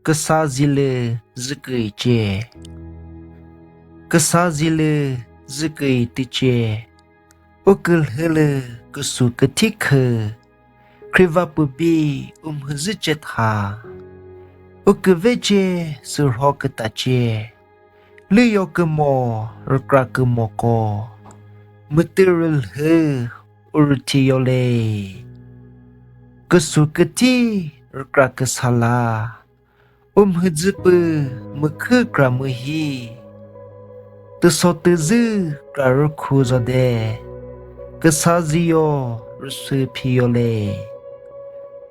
个啥子了日个节，个啥子了日个的节，我个喝了个苏个体克，亏va不比和日节他，我个为节是好个大节，旅游个么而瓜个么个，没得人喝而提有嘞，个苏个体而瓜个啥啦。和日不没去干么嘿，都说都是干儿苦着的，个啥子哟，儿水皮哟嘞，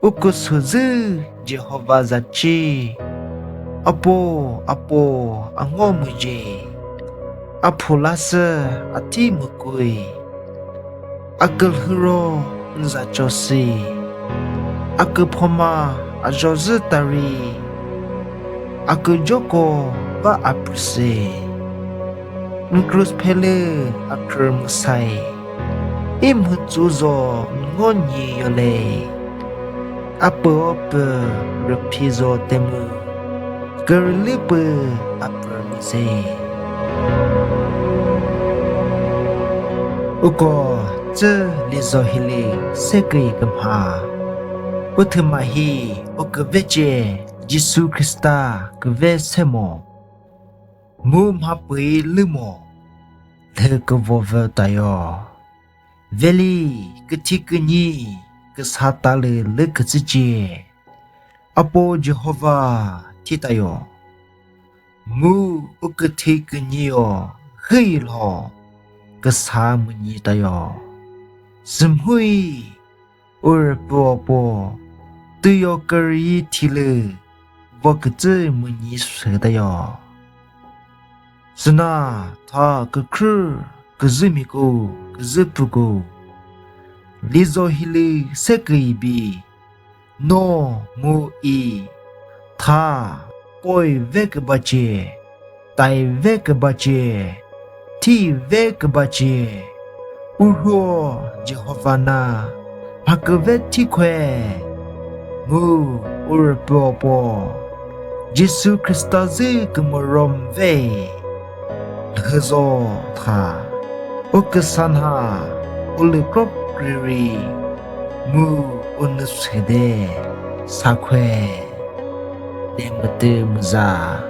我个说是就好把日子，阿婆阿我没接，阿婆拉是阿弟没贵，阿个呵罗你咋就是，阿个婆妈阿就是打哩。Aku Joko ba aprese Nkrus pele akr musai Im hutsuzo ngonyi yole Apa repizo temu Gerlipe apr mise Uko ce lizo hili sekei gemha Uthmahi ukveche Giêsu Christa cái ve xe mồ mùm hấp bì lư mồ thơ cái vô vơ tay o veli cái thi cái nhi cái sa ta lư lư cái gì chê apo Jehovah thi tay o mu o cái thi cái nhi o hơi lo cái sa mu nhi tay o sum hui or po tu yo cái thi lư我个这么你说的呀？是那他个去个日米个个日不个，你做起来这个一比，no 木一，他 boy 这个巴结，带这个巴结，提这个巴结，乌罗就好烦呐，怕个这提快，木乌波。Giêsu Christa zi kemorom ve lezo tha okesanha ulikrop riri mu unusede sakwe dembete muza